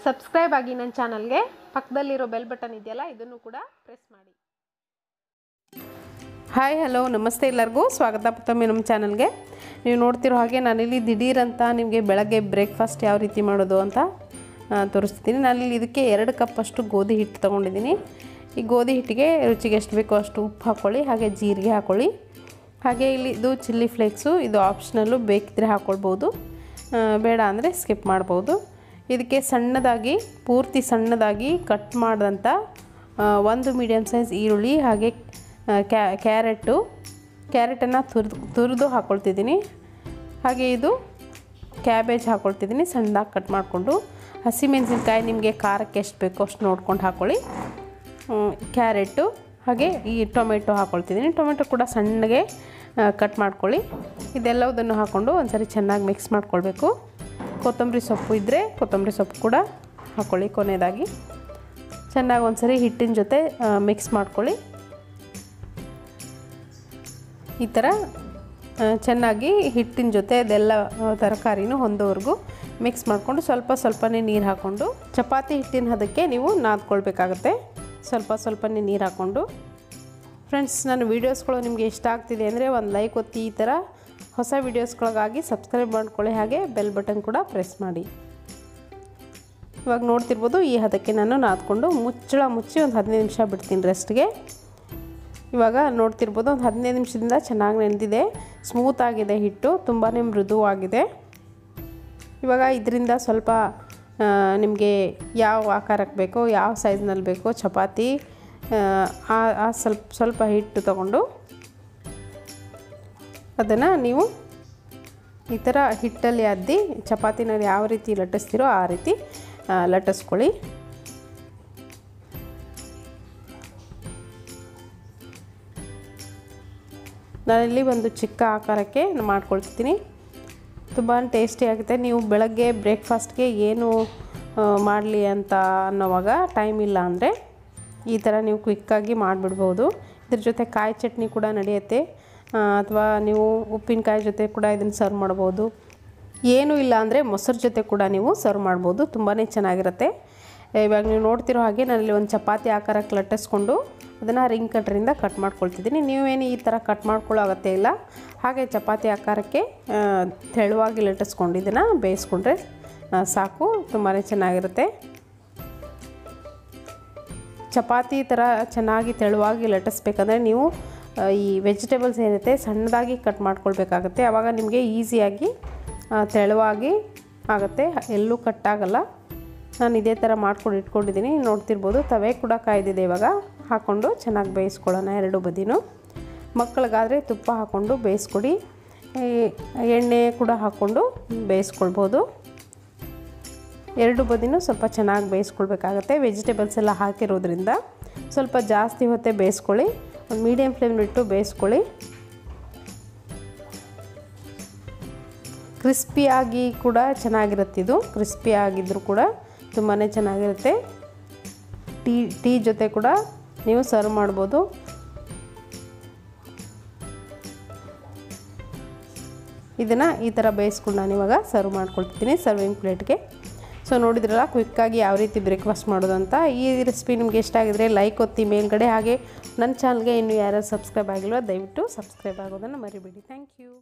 Subscribe ಆಗಿ ನನ್ನ ಚಾನಲ್ಗೆ. ಪಕ್ಕದಲ್ಲಿರೋ ಬೆಲ್ ಬಟನ್ ಇದೆಯಲ್ಲ ಇದನ್ನು ಕೂಡ ಪ್ರೆಸ್ ಮಾಡಿ. ಹಾಯ್ ಹಲೋ ನಮಸ್ತೆ ಎಲ್ಲರಿಗೂ ಸ್ವಾಗತ ಮತ್ತೊಮ್ಮೆ ನಮ್ಮ ಚಾನಲ್ಗೆ. ನೀವು ನೋಡ್ತಿರೋ ಹಾಗೆ ನಾನಿಲ್ಲಿ ದಿಢೀರ್ ಅಂತ ನಿಮಗೆ ಬೆಳಗ್ಗೆ ಬ್ರೇಕ್ಫಾಸ್ಟ್ ಯಾವ ರೀತಿ ಮಾಡೋದು ಅಂತ ತೋರಿಸ್ತಿದ್ದೀನಿ. ನಾನಿಲ್ಲಿ ಇದಕ್ಕೆ 2 ಕಪ್ ಅಷ್ಟು ಗೋಧಿ ಹಿಟ್ಟು ತೊಗೊಂಡಿದ್ದೀನಿ. ಈ ಗೋಧಿ ಹಿಟ್ಟಿಗೆ ರುಚಿಗೆ ಎಷ್ಟು ಬೇಕೋ ಅಷ್ಟು ಉಪ್ಪು ಹಾಕ್ಕೊಳ್ಳಿ, ಹಾಗೆ ಜೀರಿಗೆ ಹಾಕ್ಕೊಳ್ಳಿ. ಹಾಗೆ ಇಲ್ಲಿ ಇದು ಚಿಲ್ಲಿ ಫ್ಲೇಕ್ಸು, ಇದು ಆಪ್ಷನಲ್ಲು, ಬೇಕಿದ್ರೆ ಹಾಕ್ಕೊಳ್ಬೋದು, ಬೇಡ ಅಂದರೆ ಸ್ಕಿಪ್ ಮಾಡ್ಬೋದು. ಇದಕ್ಕೆ ಸಣ್ಣದಾಗಿ ಪೂರ್ತಿ ಸಣ್ಣದಾಗಿ ಕಟ್ ಮಾಡಿದಂಥ 1 ಮೀಡಿಯಮ್ ಸೈಜ್ ಈರುಳ್ಳಿ, ಹಾಗೆ ಕ್ಯಾರೆಟನ್ನು ತುರಿದು ಹಾಕ್ಕೊಳ್ತಿದ್ದೀನಿ. ಹಾಗೆ ಇದು ಕ್ಯಾಬೇಜ್ ಹಾಕ್ಕೊಳ್ತಿದ್ದೀನಿ ಸಣ್ಣದಾಗಿ ಕಟ್ ಮಾಡಿಕೊಂಡು. ಹಸಿಮೆಣಸಿನ್ಕಾಯಿ ನಿಮಗೆ ಖಾರಕ್ಕೆ ಎಷ್ಟು ಬೇಕೋ ಅಷ್ಟು ನೋಡ್ಕೊಂಡು ಹಾಕ್ಕೊಳ್ಳಿ. ಕ್ಯಾರೆಟು ಹಾಗೆ ಈ ಟೊಮೆಟೊ ಹಾಕ್ಕೊಳ್ತಿದ್ದೀನಿ. ಟೊಮೆಟೊ ಕೂಡ ಸಣ್ಣಗೆ ಕಟ್ ಮಾಡ್ಕೊಳ್ಳಿ. ಇದೆಲ್ಲದನ್ನು ಹಾಕ್ಕೊಂಡು ಒಂದ್ಸರಿ ಚೆನ್ನಾಗಿ ಮಿಕ್ಸ್ ಮಾಡ್ಕೊಳ್ಬೇಕು. ಕೊತ್ತಂಬರಿ ಸೊಪ್ಪು ಇದ್ದರೆ ಕೊತ್ತಂಬರಿ ಸೊಪ್ಪು ಕೂಡ ಹಾಕ್ಕೊಳ್ಳಿ. ಕೊನೆಯದಾಗಿ ಚೆನ್ನಾಗಿ ಒಂದ್ಸರಿ ಹಿಟ್ಟಿನ ಜೊತೆ ಮಿಕ್ಸ್ ಮಾಡ್ಕೊಳ್ಳಿ. ಈ ಥರ ಚೆನ್ನಾಗಿ ಹಿಟ್ಟಿನ ಜೊತೆ ಅದೆಲ್ಲ ತರಕಾರಿನೂ ಹೊಂದೋವರೆಗೂ ಮಿಕ್ಸ್ ಮಾಡಿಕೊಂಡು ಸ್ವಲ್ಪನೇ ನೀರು ಹಾಕ್ಕೊಂಡು, ಚಪಾತಿ ಹಿಟ್ಟಿನ ಹದಕ್ಕೆ ನೀವು ನಾದ್ಕೊಳ್ಬೇಕಾಗತ್ತೆ. ಸ್ವಲ್ಪನೇ ನೀರು ಹಾಕ್ಕೊಂಡು. ಫ್ರೆಂಡ್ಸ್, ನನ್ನ ವೀಡಿಯೋಸ್ಗಳು ನಿಮಗೆ ಇಷ್ಟ ಆಗ್ತಿದೆ ಅಂದರೆ ಒಂದು ಲೈಕ್ ಒತ್ತಿ. ಈ ಥರ ಹೊಸ ವೀಡಿಯೋಸ್ಗಳಿಗಾಗಿ ಸಬ್ಸ್ಕ್ರೈಬ್ ಮಾಡ್ಕೊಳ್ಳಿ, ಹಾಗೆ ಬೆಲ್ ಬಟನ್ ಕೂಡ ಪ್ರೆಸ್ ಮಾಡಿ. ಇವಾಗ ನೋಡ್ತಿರ್ಬೋದು ಈ ಹದಕ್ಕೆ ನಾನು ನಾದ್ಕೊಂಡು ಮುಚ್ಚಳ ಮುಚ್ಚಿ ಒಂದು 15 ನಿಮಿಷ ಬಿಡ್ತೀನಿ ರೆಸ್ಟ್ಗೆ. ಇವಾಗ ನೋಡ್ತಿರ್ಬೋದು ಒಂದು 15 ನಿಮಿಷದಿಂದ ಚೆನ್ನಾಗಿ ನೆನೆದಿದೆ, ಸ್ಮೂತ್ ಆಗಿದೆ ಹಿಟ್ಟು, ತುಂಬಾ ಮೃದುವಾಗಿದೆ. ಇವಾಗ ಇದರಿಂದ ಸ್ವಲ್ಪ ನಿಮಗೆ ಯಾವ ಆಕಾರಕ್ಕೆ ಬೇಕೋ, ಯಾವ ಸೈಜ್ನಲ್ಲಿ ಬೇಕೋ ಚಪಾತಿ ಸ್ವಲ್ಪ ಹಿಟ್ಟು ತಗೊಂಡು ಅದನ್ನು ನೀವು ಈ ಥರ ಹಿಟ್ಟಲ್ಲಿ ಅದ್ದಿ ಚಪಾತಿನ ಯಾವ ರೀತಿ ಲಟ್ಟಿಸ್ತೀರೋ ಆ ರೀತಿ ಲಟ್ಟಿಸ್ಕೊಳ್ಳಿ. ನಾನಿಲ್ಲಿ ಒಂದು ಚಿಕ್ಕ ಆಕಾರಕ್ಕೆ ಮಾಡ್ಕೊಳ್ತಿದ್ದೀನಿ. ತುಂಬಾ ಟೇಸ್ಟಿಯಾಗುತ್ತೆ. ನೀವು ಬೆಳಗ್ಗೆ ಬ್ರೇಕ್ಫಾಸ್ಟ್ಗೆ ಏನು ಮಾಡಲಿ ಅಂತ ಅನ್ನೋವಾಗ ಟೈಮ್ ಇಲ್ಲ ಅಂದರೆ ಈ ಥರ ನೀವು ಕ್ವಿಕ್ಕಾಗಿ ಮಾಡಿಬಿಡ್ಬೋದು. ಇದ್ರ ಜೊತೆ ಕಾಯಿ ಚಟ್ನಿ ಕೂಡ ನಡೆಯುತ್ತೆ, ಅಥವಾ ನೀವು ಉಪ್ಪಿನಕಾಯಿ ಜೊತೆ ಕೂಡ ಇದನ್ನು ಸರ್ವ್ ಮಾಡ್ಬೋದು. ಏನೂ ಇಲ್ಲ ಅಂದರೆ ಮೊಸರು ಜೊತೆ ಕೂಡ ನೀವು ಸರ್ವ್ ಮಾಡ್ಬೋದು, ತುಂಬಾ ಚೆನ್ನಾಗಿರುತ್ತೆ. ಇವಾಗ ನೀವು ನೋಡ್ತಿರೋ ಹಾಗೆ ನಾನಲ್ಲಿ ಒಂದು ಚಪಾತಿ ಆಕಾರಕ್ಕೆ ಲಟ್ಟಿಸ್ಕೊಂಡು ಅದನ್ನು ರಿಂಗ್ ಕಟ್ರಿಂದ ಕಟ್ ಮಾಡ್ಕೊಳ್ತಿದ್ದೀನಿ. ನೀವೇನು ಈ ಥರ ಕಟ್ ಮಾಡ್ಕೊಳ್ಳೋ ಅಗತ್ಯ ಇಲ್ಲ. ಹಾಗೆ ಚಪಾತಿ ಆಕಾರಕ್ಕೆ ತೆಳುವಾಗಿ ಲಟ್ಟಿಸ್ಕೊಂಡು ಇದನ್ನು ಬೇಯಿಸ್ಕೊಂಡ್ರೆ ಸಾಕು, ತುಂಬಾ ಚೆನ್ನಾಗಿರುತ್ತೆ. ಚಪಾತಿ ಥರ ಚೆನ್ನಾಗಿ ತೆಳುವಾಗಿ ಲಟ್ಟಿಸ್ಬೇಕಂದ್ರೆ ನೀವು ಈ ವೆಜಿಟೇಬಲ್ಸ್ ಏನಿರುತ್ತೆ ಸಣ್ಣದಾಗಿ ಕಟ್ ಮಾಡ್ಕೊಳ್ಬೇಕಾಗತ್ತೆ. ಆವಾಗ ನಿಮಗೆ ಈಸಿಯಾಗಿ ತೆಳುವಾಗಿ ಆಗುತ್ತೆ, ಎಲ್ಲೂ ಕಟ್ಟಾಗಲ್ಲ. ನಾನು ಇದೇ ಥರ ಮಾಡ್ಕೊಂಡು ಇಟ್ಕೊಂಡಿದ್ದೀನಿ. ನೋಡ್ತಿರ್ಬೋದು ತವೆ ಕೂಡ ಕಾಯ್ದಿದೆ. ಇವಾಗ ಹಾಕ್ಕೊಂಡು ಚೆನ್ನಾಗಿ ಬೇಯಿಸ್ಕೊಳ್ಳೋಣ 2 ಬದಿನೂ. ಮಕ್ಕಳಿಗಾದರೆ ತುಪ್ಪ ಹಾಕ್ಕೊಂಡು ಬೇಯಿಸ್ಕೊಡಿ, ಎಣ್ಣೆ ಕೂಡ ಹಾಕ್ಕೊಂಡು ಬೇಯಿಸ್ಕೊಳ್ಬೋದು. 2 ಬದಿನೂ ಸ್ವಲ್ಪ ಚೆನ್ನಾಗಿ ಬೇಯಿಸ್ಕೊಳ್ಬೇಕಾಗತ್ತೆ. ವೆಜಿಟೇಬಲ್ಸ್ ಎಲ್ಲ ಹಾಕಿರೋದ್ರಿಂದ ಸ್ವಲ್ಪ ಜಾಸ್ತಿ ಹೊತ್ತೇ ಬೇಯಿಸ್ಕೊಳ್ಳಿ. ಒಂದು ಮೀಡಿಯಮ್ ಫ್ಲೇಮ್ನಿಟ್ಟು ಬೇಯಿಸ್ಕೊಳ್ಳಿ. ಕ್ರಿಸ್ಪಿಯಾಗಿ ಕೂಡ ಚೆನ್ನಾಗಿರುತ್ತೆ. ಇದು ಕ್ರಿಸ್ಪಿಯಾಗಿದ್ದರೂ ಕೂಡ ತುಂಬಾ ಚೆನ್ನಾಗಿರುತ್ತೆ. ಟೀ ಜೊತೆ ಕೂಡ ನೀವು ಸರ್ವ್ ಮಾಡ್ಬೋದು. ಇದನ್ನು ಈ ಥರ ಬೇಯಿಸ್ಕೊಂಡು ನಾನು ಇವಾಗ ಸರ್ವ್ ಮಾಡ್ಕೊಳ್ತಿದ್ದೀನಿ ಸರ್ವಿಂಗ್ ಪ್ಲೇಟ್ಗೆ. ಸೊ ನೋಡಿದ್ರಲ್ಲ ಕ್ವಿಕ್ಕಾಗಿ ಯಾವ ರೀತಿ ಬ್ರೇಕ್ಫಾಸ್ಟ್ ಮಾಡೋದು ಅಂತ. ಈ ರೆಸಿಪಿ ನಿಮಗೆ ಇಷ್ಟ ಆಗಿದ್ರೆ ಲೈಕ್ ಒತ್ತಿ ಮೇಲ್ಗಡೆ. ಹಾಗೆ ನನ್ನ ಚಾನಲ್ಗೆ ಇನ್ನೂ ಯಾರು ಸಬ್ಸ್ಕ್ರೈಬ್ ಆಗಿಲ್ವೋ ದಯವಿಟ್ಟು ಸಬ್ಸ್ಕ್ರೈಬ್ ಆಗೋದನ್ನು ಮರಿಬೇಡಿ. Thank you.